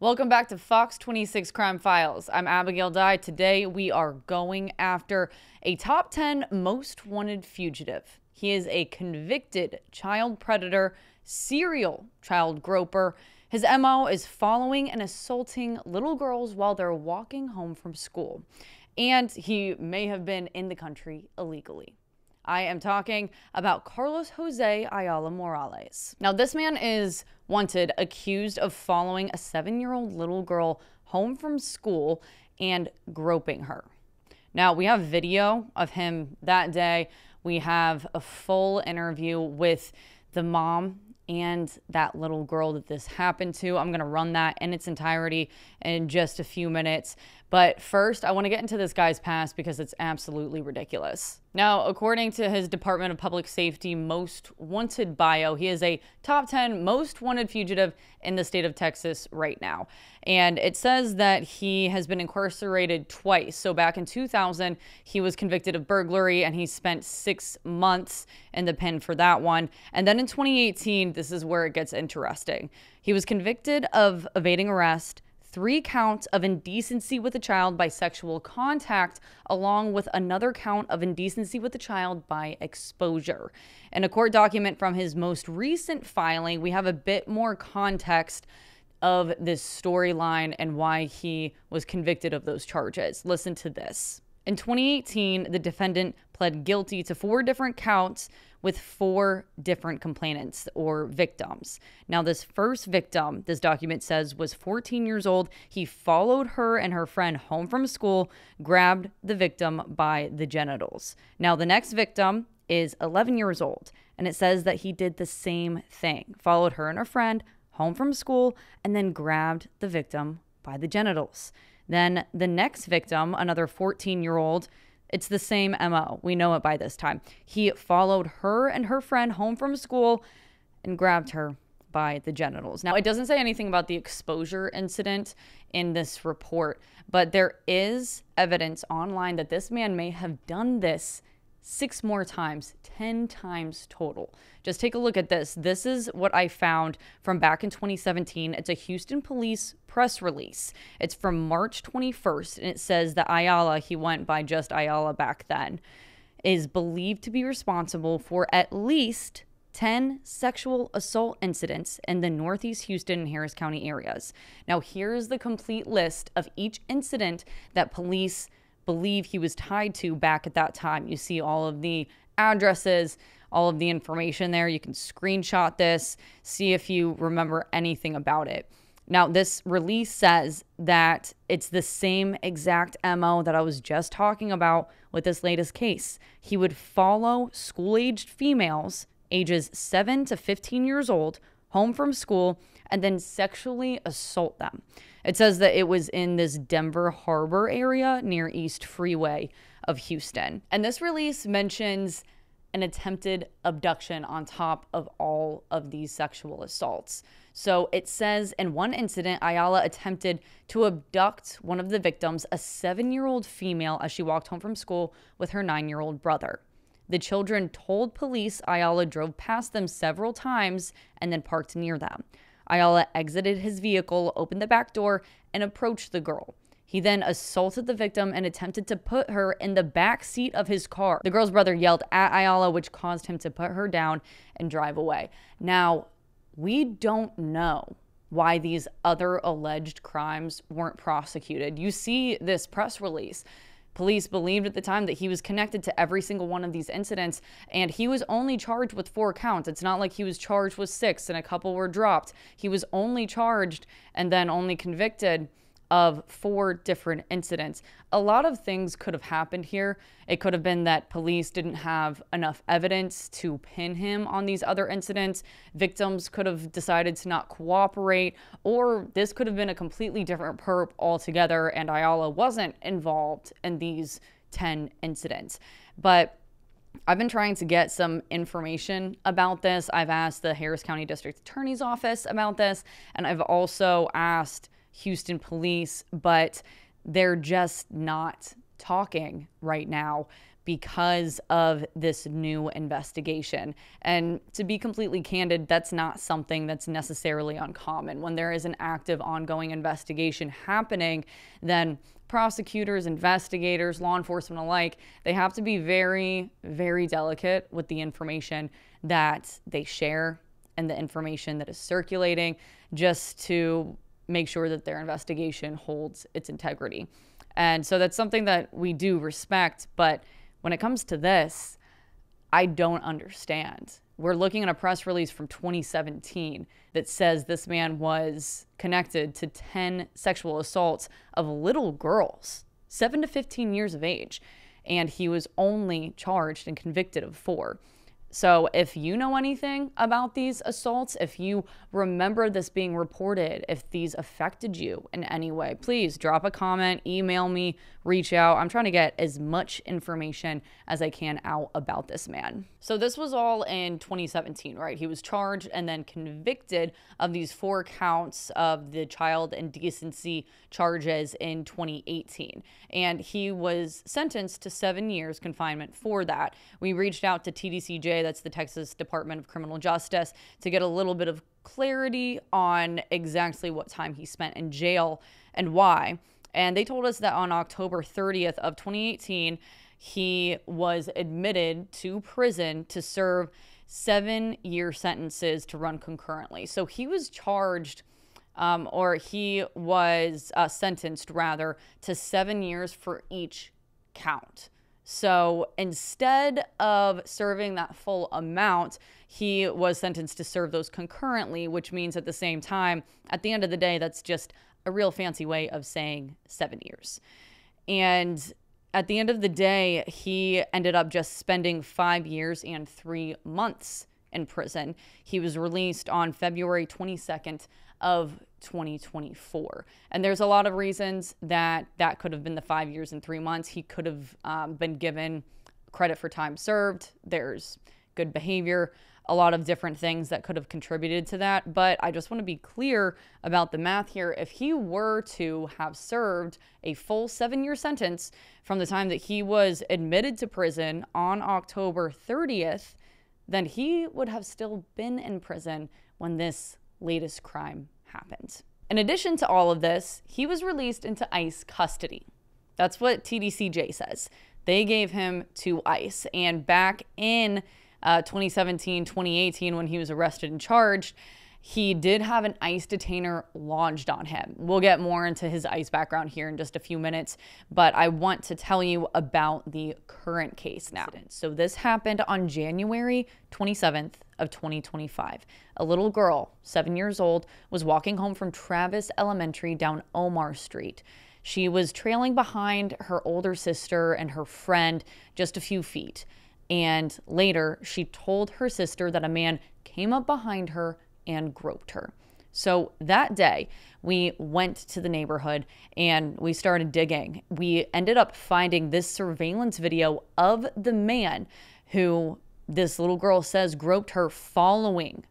Welcome back to Fox 26 Crime Files. I'm Abigail Dye. Today we are going after a top 10 most wanted fugitive. He is a convicted child predator, serial child groper. His MO is following and assaulting little girls while they're walking home from school. And he may have been in the country illegally. I am talking about Carlos Jose Ayala Morales. Now, this man is wanted accused of following a 7-year-old little girl home from school and groping her. Now, we have video of him that day. We have a full interview with the mom and that little girl that this happened to. I'm going to run that in its entirety in just a few minutes. But first, I want to get into this guy's past because it's absolutely ridiculous. Now, according to his Department of Public Safety most wanted bio, he is a top 10 most wanted fugitive in the state of Texas right now. And it says that he has been incarcerated twice. So back in 2000, he was convicted of burglary and he spent 6 months in the pen for that one. And then in 2018, this is where it gets interesting. He was convicted of evading arrest, 3 counts of indecency with a child by sexual contact, along with another count of indecency with a child by exposure. In a court document from his most recent filing, we have a bit more context of this storyline and why he was convicted of those charges. Listen to this. In 2018, the defendant pled guilty to 4 different counts with 4 different complainants or victims. Now, this first victim, this document says, was 14 years old. He followed her and her friend home from school, grabbed the victim by the genitals. Now, the next victim is 11 years old, and it says that he did the same thing, followed her and her friend home from school, and then grabbed the victim by the genitals. Then the next victim, another 14-year-old, it's the same MO. We know it by this time. He followed her and her friend home from school and grabbed her by the genitals. Now, it doesn't say anything about the exposure incident in this report, but there is evidence online that this man may have done this 6 more times, 10 times total. Just take a look at this. This is what I found from back in 2017. It's a Houston police press release. It's from March 21st, and it says that Ayala, he went by just Ayala back then, is believed to be responsible for at least 10 sexual assault incidents in the Northeast Houston and Harris County areas. Now, here's the complete list of each incident that police believe he was tied to back at that time. You see all of the addresses, all of the information there. You can screenshot this, see if you remember anything about it. Now, this release says that it's the same exact MO that I was just talking about with this latest case. He would follow school-aged females, ages 7 to 15 years old, home from school, and then sexually assault them. It says that it was in this Denver Harbor area near East Freeway of Houston. And this release mentions an attempted abduction on top of all of these sexual assaults. So it says in one incident, Ayala attempted to abduct one of the victims, a 7-year-old female, as she walked home from school with her 9-year-old brother. The children told police Ayala drove past them several times and then parked near them. Ayala exited his vehicle, opened the back door, and approached the girl. He then assaulted the victim and attempted to put her in the back seat of his car. The girl's brother yelled at Ayala, which caused him to put her down and drive away. Now, we don't know why these other alleged crimes weren't prosecuted. You see this press release. Police believed at the time that he was connected to every single one of these incidents, and he was only charged with 4 counts. It's not like he was charged with 6 and a couple were dropped. He was only charged and then only convicted of 4 different incidents. A lot of things could have happened here. It could have been that police didn't have enough evidence to pin him on these other incidents. Victims could have decided to not cooperate, or this could have been a completely different perp altogether, and Ayala wasn't involved in these 10 incidents. But I've been trying to get some information about this. I've asked the Harris County District Attorney's Office about this, and I've also asked Houston police, but they're just not talking right now because of this new investigation. And to be completely candid, that's not something that's necessarily uncommon. When there is an active, ongoing investigation happening, then prosecutors, investigators, law enforcement alike, they have to be very, very delicate with the information that they share and the information that is circulating, just to make sure that their investigation holds its integrity. And so that's something that we do respect, but when it comes to this, I don't understand. We're looking at a press release from 2017 that says this man was connected to 10 sexual assaults of little girls, 7 to 15 years of age, and he was only charged and convicted of 4. So if you know anything about these assaults, if you remember this being reported, if these affected you in any way, please drop a comment, email me, reach out. I'm trying to get as much information as I can out about this man. So this was all in 2017, right? He was charged and then convicted of these 4 counts of the child indecency charges in 2018. And he was sentenced to 7 years confinement for that. We reached out to TDCJ, that's the Texas Department of Criminal Justice, to get a little bit of clarity on exactly what time he spent in jail and why. And they told us that on October 30th of 2018, he was admitted to prison to serve 7-year sentences to run concurrently. So he was charged, or he was sentenced rather, to 7 years for each count. So instead of serving that full amount, he was sentenced to serve those concurrently, which means at the same time, at the end of the day, that's just a real fancy way of saying 7 years. And at the end of the day, he ended up just spending 5 years and 3 months in prison. He was released on February 22nd of 2024. And there's a lot of reasons that that could have been the 5 years and 3 months. He could have been given credit for time served. There's good behavior, a lot of different things that could have contributed to that. But I just want to be clear about the math here. If he were to have served a full 7-year sentence from the time that he was admitted to prison on October 30th, then he would have still been in prison when this latest crime happened. In addition to all of this, he was released into ICE custody. That's what TDCJ says. They gave him to ICE. And back in 2017, 2018, when he was arrested and charged, he did have an ICE detainer lodged on him. We'll get more into his ICE background here in just a few minutes, but I want to tell you about the current case now. So this happened on January 27th of 2025. A little girl, 7 years old, was walking home from Travis Elementary down Omar Street. She was trailing behind her older sister and her friend just a few feet. And later, she told her sister that a man came up behind her and groped her. So that day, we went to the neighborhood and we started digging. We ended up finding this surveillance video of the man who this little girl says groped her following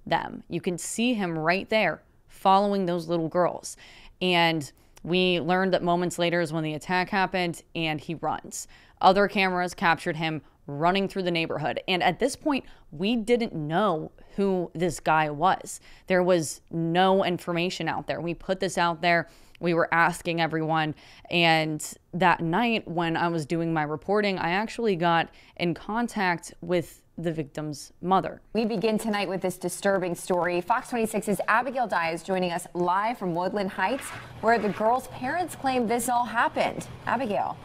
them. You can see him right there following those little girls. And we learned that moments later is when the attack happened and he runs. Other cameras captured him running through the neighborhood. And at this point, we didn't know who this guy was. There was no information out there. We put this out there. We were asking everyone. And that night when I was doing my reporting, I actually got in contact with the victim's mother. We begin tonight with this disturbing story. Fox 26's Abigail Dye is joining us live from Woodland Heights, where the girl's parents claim this all happened. Abigail.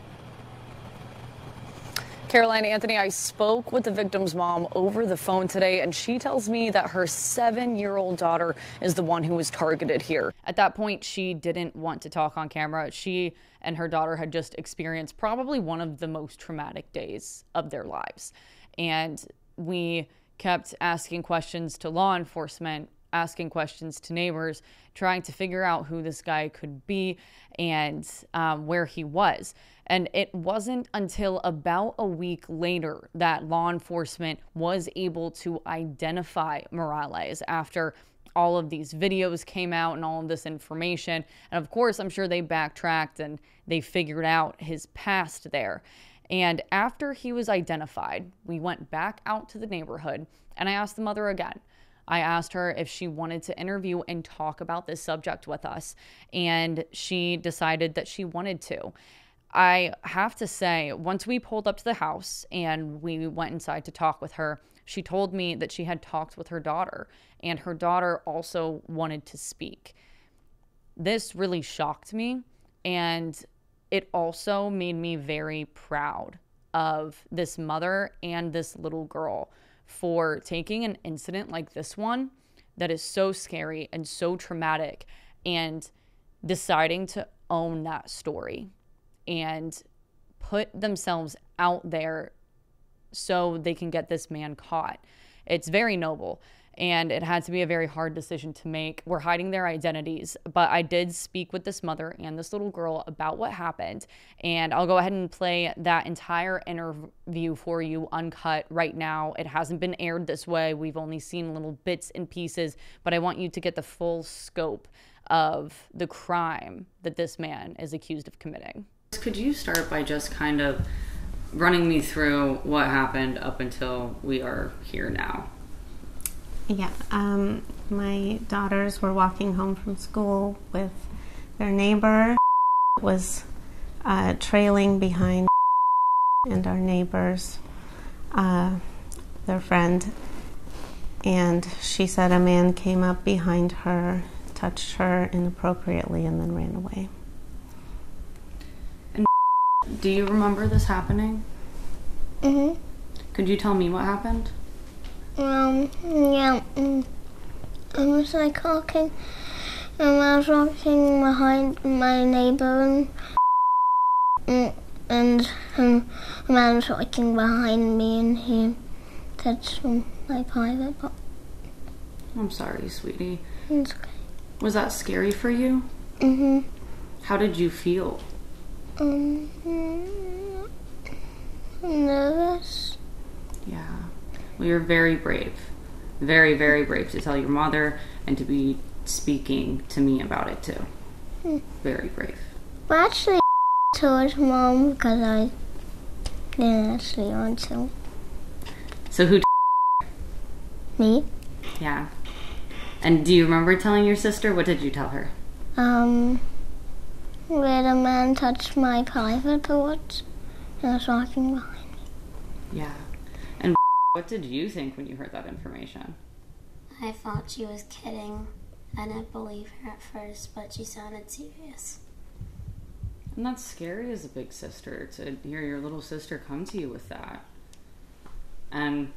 Caroline, Anthony, I spoke with the victim's mom over the phone today, and she tells me that her 7-year-old daughter is the one who was targeted here. At that point, she didn't want to talk on camera. She and her daughter had just experienced probably one of the most traumatic days of their lives. And we kept asking questions to law enforcement, asking questions to neighbors, trying to figure out who this guy could be and where he was. And it wasn't until about a week later that law enforcement was able to identify Morales after all of these videos came out and all of this information. And of course, I'm sure they backtracked and they figured out his past there. And after he was identified, we went back out to the neighborhood and I asked the mother again. I asked her if she wanted to interview and talk about this subject with us, and she decided that she wanted to. I have to say, once we pulled up to the house and we went inside to talk with her, she told me that she had talked with her daughter, and her daughter also wanted to speak. This really shocked me, and it also made me very proud of this mother and this little girl for taking an incident like this one that is so scary and so traumatic and deciding to own that story and put themselves out there so they can get this man caught. It's very noble, and it had to be a very hard decision to make. We're hiding their identities, but I did speak with this mother and this little girl about what happened, and I'll go ahead and play that entire interview for you uncut right now. It hasn't been aired this way. We've only seen little bits and pieces, but I want you to get the full scope of the crime that this man is accused of committing. Could you start by just kind of running me through what happened up until we are here now? Yeah, my daughters were walking home from school with their neighbor, was trailing behind, and our neighbors, their friend, and she said a man came up behind her, touched her inappropriately, and then ran away. And do you remember this happening? Mm-hmm. Could you tell me what happened? Yeah, I was like walking, and I was walking behind my neighbor, and a man was walking behind me, and he touched my private part. I'm sorry, sweetie. It's okay. Was that scary for you? Mm-hmm. How did you feel? Nervous. Yeah. Well, you're very brave. Very, very brave to tell your mother and to be speaking to me about it too. Very brave. Well, actually, I told Mom because I didn't actually want to. So who Me? Yeah. And do you remember telling your sister? What did you tell her? Where the man touched my private parts and was walking behind me. Yeah. And what did you think when you heard that information? I thought she was kidding. I didn't believe her at first, but she sounded serious. And that's scary as a big sister to hear your little sister come to you with that. And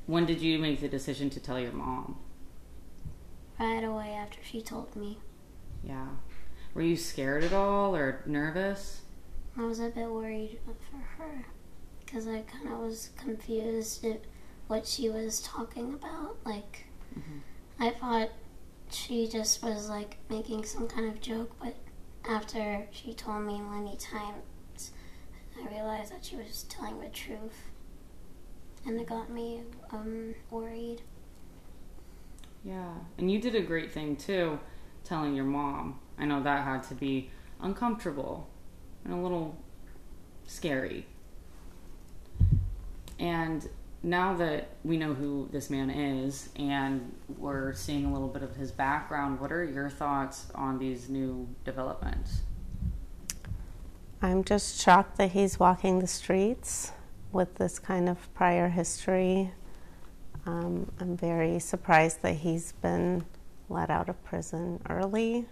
when did you make the decision to tell your mom? Right away after she told me. Yeah. Were you scared at all or nervous? I was a bit worried for her because I kind of was confused at what she was talking about. Like, I thought she just was like making some kind of joke, but after she told me many times, I realized that she was telling the truth, and it got me worried. Yeah, and you did a great thing too, telling your mom. I know that had to be uncomfortable and a little scary. And now that we know who this man is and we're seeing a little bit of his background, what are your thoughts on these new developments? I'm just shocked that he's walking the streets with this kind of prior history. I'm very surprised that he's been let out of prison early,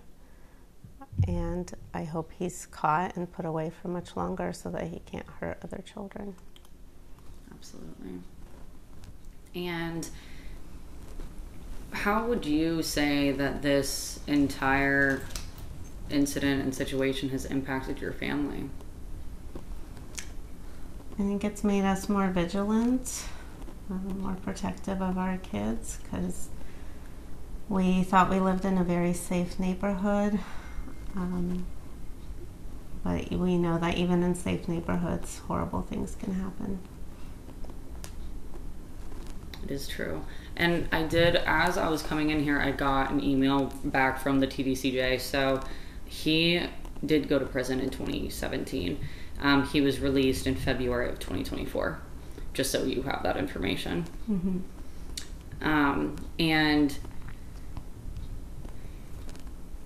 and I hope he's caught and put away for much longer so that he can't hurt other children. Absolutely. And how would you say that this entire incident and situation has impacted your family? I think it's made us more vigilant, more protective of our kids, because we thought we lived in a very safe neighborhood, but we know that even in safe neighborhoods, horrible things can happen. It is true. And I did, as I was coming in here, I got an email back from the TDCJ. So he did go to prison in 2017. He was released in February of 2024, just so you have that information. And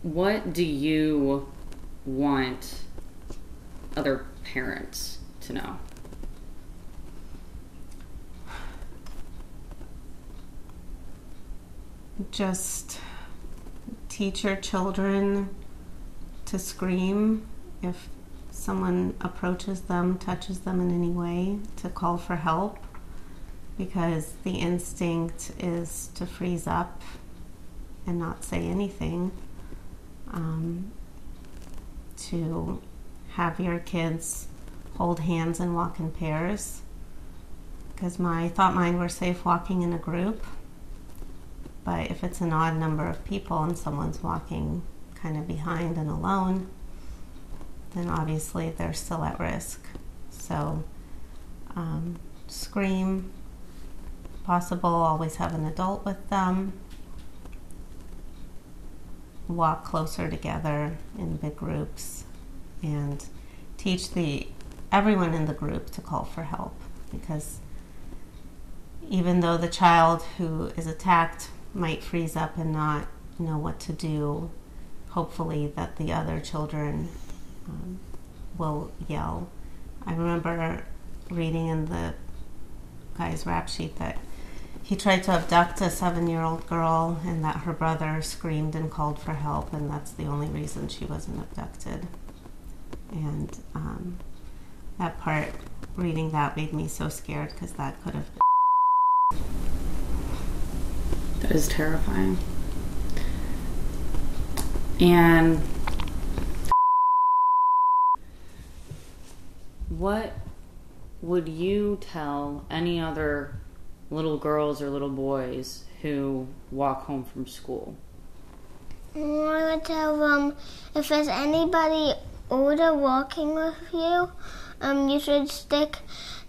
what do you want other parents to know? Just teach your children to scream if someone approaches them, touches them in any way, to call for help, because the instinct is to freeze up and not say anything. To have your kids hold hands and walk in pairs, because I thought mine were safe walking in a group. But if it's an odd number of people and someone's walking kind of behind and alone, then obviously they're still at risk. So scream, possible, always have an adult with them. Walk closer together in big groups, and teach everyone in the group to call for help, because even though the child who is attacked might freeze up and not know what to do, hopefully that the other children will yell. I remember reading in the guy's rap sheet that he tried to abduct a 7-year-old girl, and that her brother screamed and called for help, and that's the only reason she wasn't abducted. And that part, reading that, made me so scared, because that could have been. That is terrifying. And what would you tell any other little girls or little boys who walk home from school? I would tell them, if there's anybody older walking with you, you should stick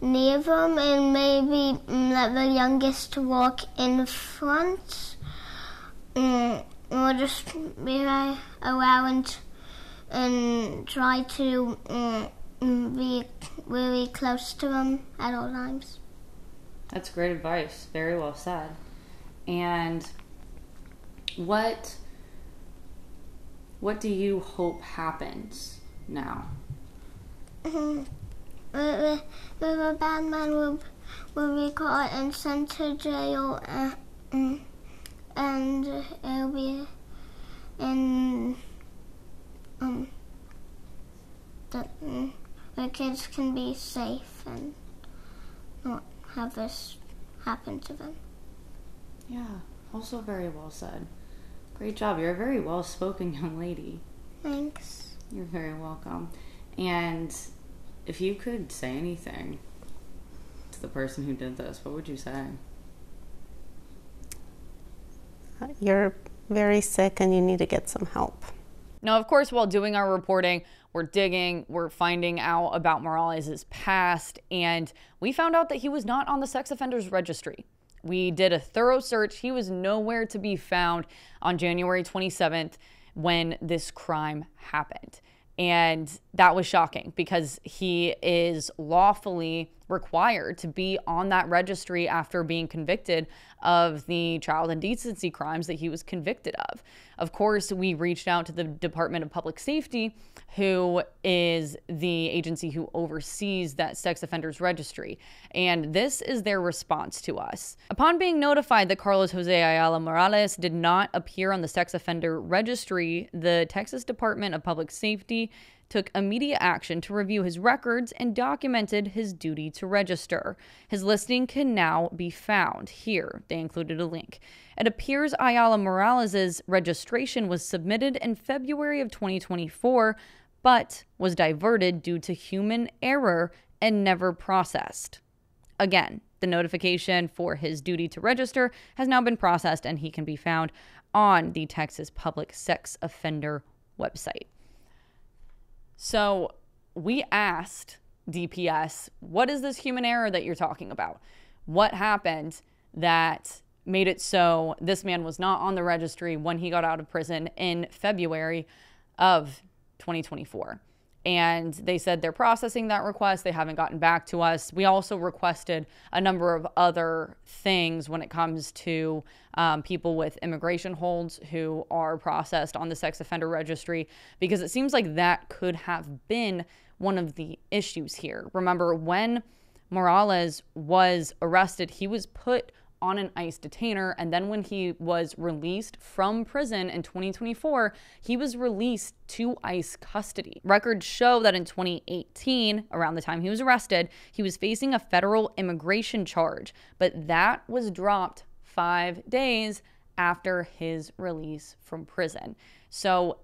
near them and maybe let the youngest walk in front, or just be around and try to be really close to them at all times. That's great advice. Very well said. And what do you hope happens now? The bad man will be caught and sent to jail, and it'll be the kids can be safe and not have this happen to them. Yeah, also very well said. Great job. You're a very well-spoken young lady. Thanks. You're very welcome. And if you could say anything to the person who did this, what would you say? You're very sick and you need to get some help. Now, of course, while doing our reporting, we're digging, we're finding out about Morales' past, and we found out that he was not on the sex offenders registry. We did a thorough search. He was nowhere to be found on January 27th when this crime happened. And that was shocking, because he is lawfully required to be on that registry after being convicted of the child indecency crimes that he was convicted of. Of course, we reached out to the Department of Public Safety, who is the agency who oversees that sex offenders registry. And this is their response to us. Upon being notified that Carlos Jose Ayala Morales did not appear on the sex offender registry, the Texas Department of Public Safety took immediate action to review his records and documented his duty to register. His listing can now be found here. They included a link. It appears Ayala Morales' registration was submitted in February of 2024, but was diverted due to human error and never processed. Again, the notification for his duty to register has now been processed, and he can be found on the Texas Public Sex Offender website. So we asked DPS, what is this human error that you're talking about? What happened that made it so this man was not on the registry when he got out of prison in February of 2024. And they said they're processing that request. They haven't gotten back to us. We also requested a number of other things when it comes to people with immigration holds who are processed on the sex offender registry, because it seems like that could have been one of the issues here. Remember, when Morales was arrested, he was put on an ICE detainer, and then when he was released from prison in 2024, he was released to ICE custody. Records show that in 2018, around the time he was arrested, he was facing a federal immigration charge, but that was dropped 5 days after his release from prison. So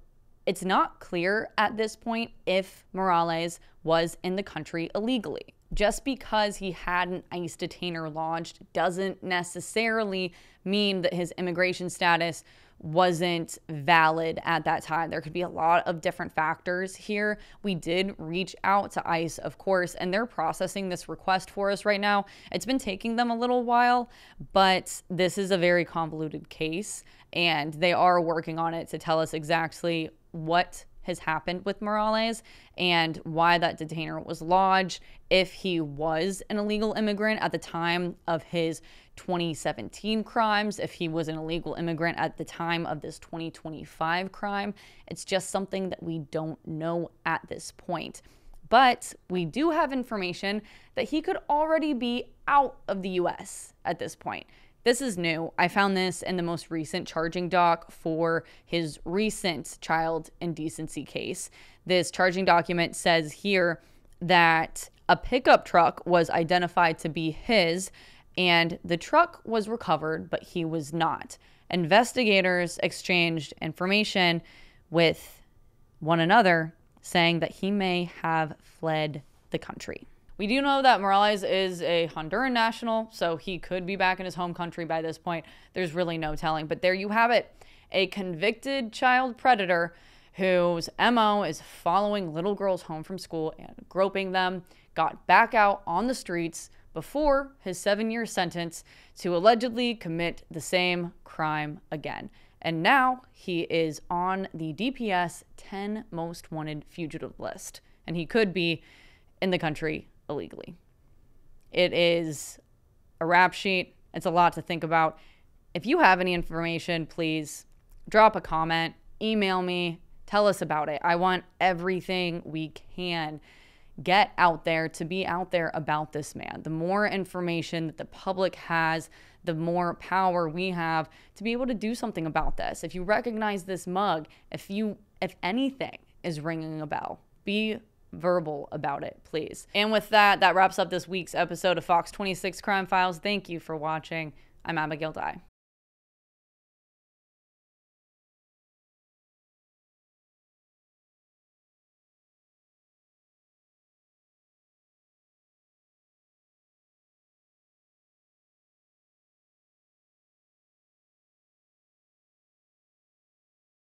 it's not clear at this point if Morales was in the country illegally. Just because he had an ICE detainer lodged doesn't necessarily mean that his immigration status wasn't valid at that time. There could be a lot of different factors here. We did reach out to ICE, of course, and they're processing this request for us right now. It's been taking them a little while, but this is a very convoluted case, and they are working on it to tell us exactly what has happened with Morales and why that detainer was lodged, if he was an illegal immigrant at the time of his 2017 crimes, if he was an illegal immigrant at the time of this 2025 crime. It's just something that we don't know at this point. But we do have information that he could already be out of the US at this point. This is new. I found this in the most recent charging doc for his recent child indecency case. This charging document says here that a pickup truck was identified to be his, and the truck was recovered, but he was not. Investigators exchanged information with one another, saying that he may have fled the country. We do know that Morales is a Honduran national, so he could be back in his home country by this point. There's really no telling. But there you have it. A convicted child predator whose MO is following little girls home from school and groping them, got back out on the streets before his 7-year sentence to allegedly commit the same crime again. And now he is on the DPS 10 most wanted fugitive list, and he could be in the country illegally. It is a rap sheet. It's a lot to think about. If you have any information, please drop a comment, email me, tell us about it. I want everything we can get out there to be out there about this man. The more information that the public has, the more power we have to be able to do something about this. If you recognize this mug, if anything is ringing a bell, be verbal about it, please. And with that, that wraps up this week's episode of Fox 26 Crime Files. Thank you for watching. I'm Abigail Dye.